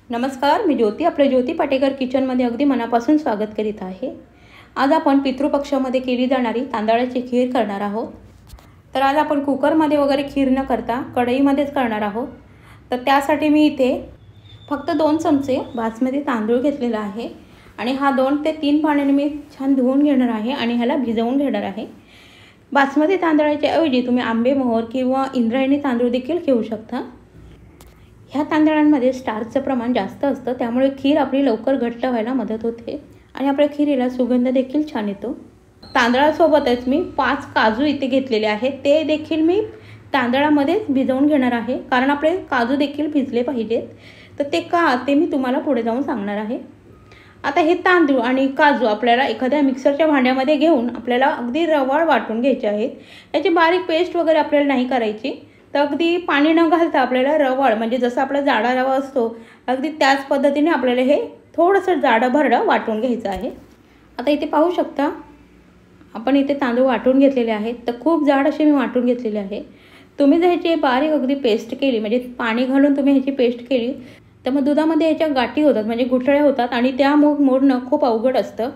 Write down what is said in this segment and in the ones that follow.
नमस्कार, मी ज्योती. आपल्या ज्योती पाटेकर किचनमध्ये अगदी मनापासून स्वागत करीत आहे. आज आपण पितृपक्षामध्ये केली जाणारी तांदळाची खीर करणार आहोत. तर आज आपण कुकरमध्ये वगैरे खीर न करता कढईमध्येच करणार आहोत. तर त्यासाठी मी इथे फक्त 2 चमचे बासमती तांदूळ घेतलेला आहे आणि हा 2 ते 3 पाण्याने मी छान धुवून घेणार आहे आणि ह्याला भिजवून घेणार आहे. बासमती तांदळाच्या ऐवजी तुम्ही आंबेमोहर किंवा इंद्रायणी तांदूळ देखील घेऊ शकता. ह्या तांदळांमध्ये स्टार्चचं प्रमाण जास्त असतं, त्यामुळे खीर आपली लवकर घट्ट व्हायला मदत होते आणि आपल्या खीरीला सुगंध देखील छान येतो. तांदळासोबतच मी 5 काजू इथे घेतलेले आहेत. ते देखील मी तांदळामध्येच भिजवून घेणार आहे, कारण आपले काजू देखील भिजले पाहिजेत. तर ते मी तुम्हाला पुढे जाऊन सांगणार आहे. आता हे तांदूळ आणि काजू आपल्याला एखाद्या मिक्सरच्या भांड्यामध्ये घेऊन आपल्याला अगदी रवाळ वाटून घ्यायचे आहेत. याची बारीक पेस्ट वगैरे आपल्याला नाही करायची. तर अगदी पाणी न घालता आपल्याला रवाळ, म्हणजे जसं आपला जाडा रवा असतो अगदी त्याच पद्धतीने आपल्याला हे थोडंसं जाडं भरडं वाटून घ्यायचं आहे. आता इथे पाहू शकता आपण इथे तांदूळ वाटून घेतलेले आहेत. तर खूप जाड असे मी वाटून घेतलेले आहे. तुम्ही जर ह्याची बारीक अगदी पेस्ट केली, म्हणजे पाणी घालून तुम्ही ह्याची पेस्ट केली, तर मग दुधामध्ये ह्याच्या गाठी होतात, म्हणजे गुठळ्या होतात आणि त्या मोडणं खूप अवघड असतं.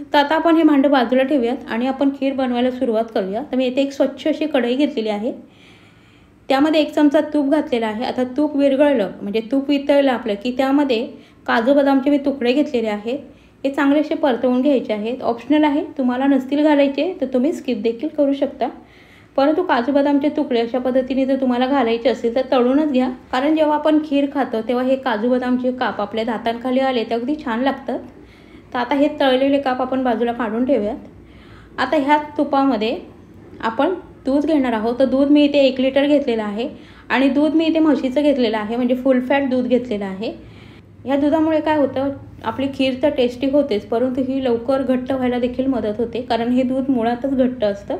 तर आता आपण हे भांडं बाजूला ठेवूयात आणि आपण खीर बनवायला सुरुवात करूया. तर मी इथे एक स्वच्छ अशी कढई घेतलेली आहे. त्यामध्ये 1 चमचा तूप घातलेला आहे. आता तूप विरघळलं, म्हणजे तूप वितळलं आपलं, की त्यामध्ये काजू बदामचे मी तुकडे घेतलेले आहेत. हे चांगले असे परतवून घ्यायचे आहेत. ऑप्शनल आहे, तुम्हाला नसतील घालायचे तर तुम्ही स्किप देखील करू शकता. परंतु काजू बदामचे तुकडे अशा पद्धतीने जर तुम्हाला घालायचे असेल तर तळूनच घ्या, कारण जेव्हा आपण खीर खातो तेव्हा हे काजू बदामचे काप आपल्या दातांखाली आले तर अगदी छान लागतात. तर आता हे तळलेले काप आपण बाजूला काढून ठेवूयात. आता ह्या तुपामध्ये आपण दूध घेणार आहोत. तर दूध मी इथे 1 लिटर घेतलेलं आहे आणि दूध मी इथे म्हशीचं घेतलेलं आहे, म्हणजे फुल फॅट दूध घेतलेलं आहे. ह्या दुधामुळे काय होतं, आपली खीर तर टेस्टी होतेच, परंतु ही लवकर घट्ट व्हायला देखील मदत होते, कारण हे दूध मुळातच घट्ट असतं.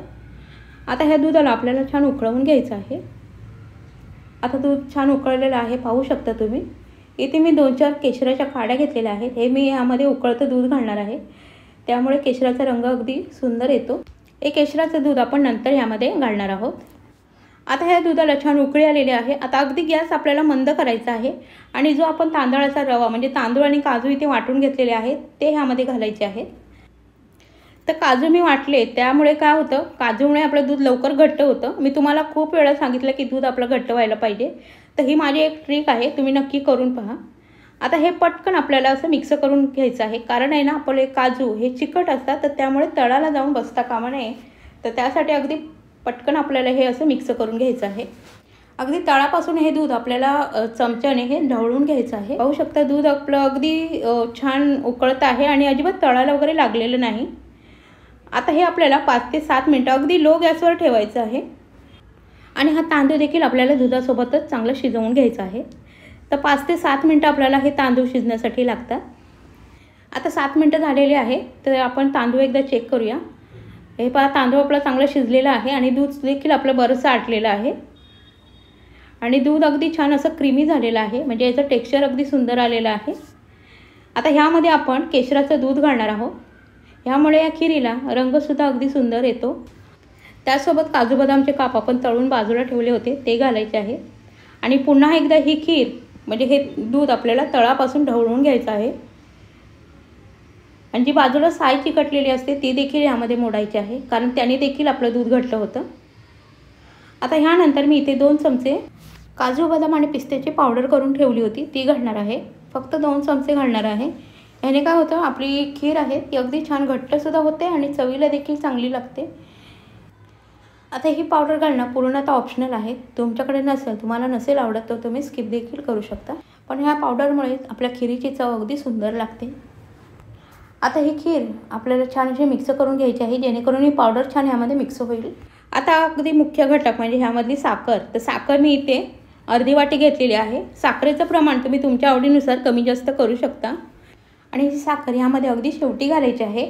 आता ह्या दुधाला आपल्याला छान उकळवून घ्यायचं आहे. आता दूध छान उकळलेलं आहे, पाहू शकता तुम्ही. इथे मी 2-4 केशराच्या काड्या घेतलेल्या आहेत. हे मी यामध्ये उकळतं दूध घालणार आहे, त्यामुळे केशराचा रंग अगदी सुंदर येतो. हे केशराचं दूध आपण नंतर यामध्ये घालणार आहोत. आता ह्या दुधाला छान उकळी आलेली आहे. आता अगदी गॅस आपल्याला मंद करायचा आहे आणि जो आपण तांदळाचा रवा, म्हणजे तांदूळ आणि काजू इथे वाटून घेतलेले आहेत ते ह्यामध्ये घालायचे आहेत. तर काजू मी वाटले, त्यामुळे काय होतं, काजूमुळे आपलं दूध लवकर घट्ट होतं. मी तुम्हाला खूप वेळा सांगितलं की दूध आपलं घट्ट व्हायला पाहिजे. तर ही माझी एक ट्रिक आहे, तुम्ही नक्की करून पहा. आता हे पटकन आपल्याला असं मिक्स करून घ्यायचं आहे, कारण आहे ना आपले काजू हे चिकट असतात, तर त्यामुळे तळाला जाऊन बसता कामा नये. तर त्यासाठी अगदी पटकन आपल्याला हे असं मिक्स करून घ्यायचं आहे. अगदी तळापासून हे दूध आपल्याला चमच्याने हे ढवळून घ्यायचं आहे. पाहू शकता दूध आपलं अगदी छान उकळत आहे आणि अजिबात तळाला वगैरे लागलेलं नाही. आता हे आपल्याला 5 ते 7 मिनटं अगदी लो गॅसवर ठेवायचं आहे आणि हा तांदूळ देखील आपल्याला दुधासोबतच चांगलं शिजवून घ्यायचं आहे. तर 5 ते 7 मिनटं आपल्याला हे तांदूळ शिजण्यासाठी लागतात. आता 7 मिनटं झालेले आहे, तर आपण तांदूळ एकदा चेक करूया. हे पहा, तांदूळ आपला चांगला शिजलेला आहे आणि दूध देखील आपलं बरंचसं आटलेलं आहे आणि दूध अगदी छान असं क्रीमी झालेलं आहे, म्हणजे याचं टेक्स्चर अगदी सुंदर आलेलं आहे. आता ह्यामध्ये आपण केशराचं दूध घालणार आहोत. ह्यामुळे या खिरीला रंगसुद्धा अगदी सुंदर येतो. त्यासोबत काजू बदामचे काप आपण तळून बाजूला ठेवले होते ते घालायचे आहे आणि पुन्हा एकदा ही खीर, म्हणजे हे दूध आपल्याला तळापासून ढवळून घ्यायचं आहे आणि जी बाजूला साय चिकटलेली असते ती देखील यामध्ये मोडायची आहे, कारण त्याने देखील आपलं दूध घट्ट होतं. आता ह्यानंतर मी इथे 2 चमचे काजू बदाम आणि पिस्त्याची पावडर करून ठेवली होती ती घालणार आहे. फक्त 2 चमचे घालणार आहे. याने काय होतं, आपली खीर आहे ती अगदी छान घट्टसुद्धा होते आणि चवीला देखील चांगली लागते. आता ही पावडर घालणं पूर्णतः ऑप्शनल आहे. तुमच्याकडे नसेल, तुम्हाला नसेल आवडत तर तुम्ही स्किप देखील करू शकता, पण ह्या पावडरमुळे आपल्या खिरीची चव अगदी सुंदर लागते. आता ही खीर आपल्याला छान अशी मिक्स करून घ्यायची आहे, जेणेकरून ही पावडर छान ह्यामध्ये मिक्स होईल. आता अगदी मुख्य घटक म्हणजे ह्यामधली साखर. तर साखर मी इथे अर्धी वाटी घेतलेली आहे. साखरेचं प्रमाण तुम्ही तुमच्या आवडीनुसार कमी जास्त करू शकता आणि ही साखर ह्यामध्ये अगदी शेवटी घालायची आहे,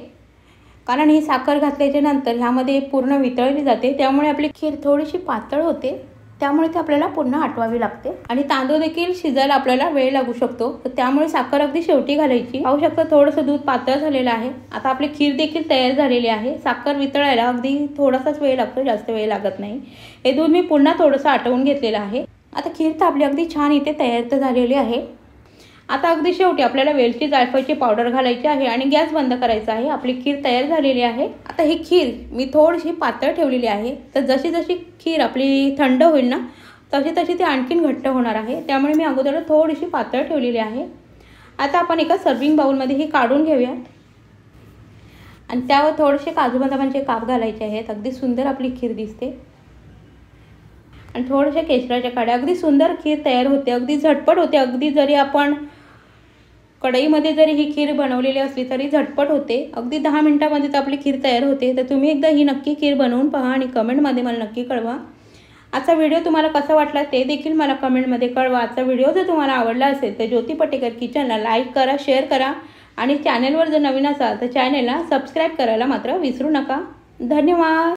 कारण ही साखर घातल्याच्या नंतर ह्यामध्ये पूर्ण वितळली जाते, त्यामुळे आपली खीर थोडीशी पातळ होते, त्यामुळे ते आपल्याला पुन्हा आटवावी लागते आणि तांदूळ देखील शिजायला आपल्याला वेळ लागू शकतो. तर त्यामुळे साखर अगदी शेवटी घालायची. पाहू शकता थोडंसं दूध पातळ झालेलं आहे. आता आपली खीर देखील तयार झालेली आहे. साखर वितळायला अगदी थोडासाच वेळ लागतो, जास्त वेळ लागत नाही. हे दूध मी पुन्हा थोडंसं आटवून घेतलेलं आहे. आता खीर तर आपली अगदी छान इथे तयार तर झालेली आहे. आता अगदी शेवटी आपल्याला वेलची जायफळची पावडर घालायची आहे आणि गॅस बंद करायचा आहे। आपली खीर तयार झालेली आहे। आता ही खीर मी थोडीशी पातळ ठेवलेली आहे, तर जशी जशी खीर आपली थंड होईल ना तशी तशी ती आणखीन घट्ट होणार आहे, त्यामुळे मी अगोदर थोडीशी पातळ ठेवलेली आहे। आता आपण एका सर्विंग बाउलमध्ये ही काढून घेऊया आणि त्यावर थोडेसे काजू बदामाचे काप घालायचे आहेत। अगदी सुंदर आपली खीर दिसते आणि थोडेसे केशराच्या काड्या। अगदी सुंदर खीर तयार होते, अगदी झटपट होते। अगदी जरी आपण कढईमध्ये जरी ही खीर बनवलेली असली तरी झटपट होते। अगदी 10 मिनिटांमध्ये आपली खीर तयार होते। तर तुम्ही एकदा ही नक्की खीर बनवून पहा आणि कमेंटमध्ये मला नक्की कळवा। आजचा व्हिडिओ तुम्हाला कसा वाटला ते देखील मला कमेंटमध्ये कळवा। आजचा व्हिडिओ जर तुम्हाला आवडला असेल तर ज्योती पटेकर किचनला लाईक करा, शेअर करा आणि चॅनलवर जर नवीन असाल तर चॅनलला सबस्क्राईब करायला मात्र विसरू नका। धन्यवाद।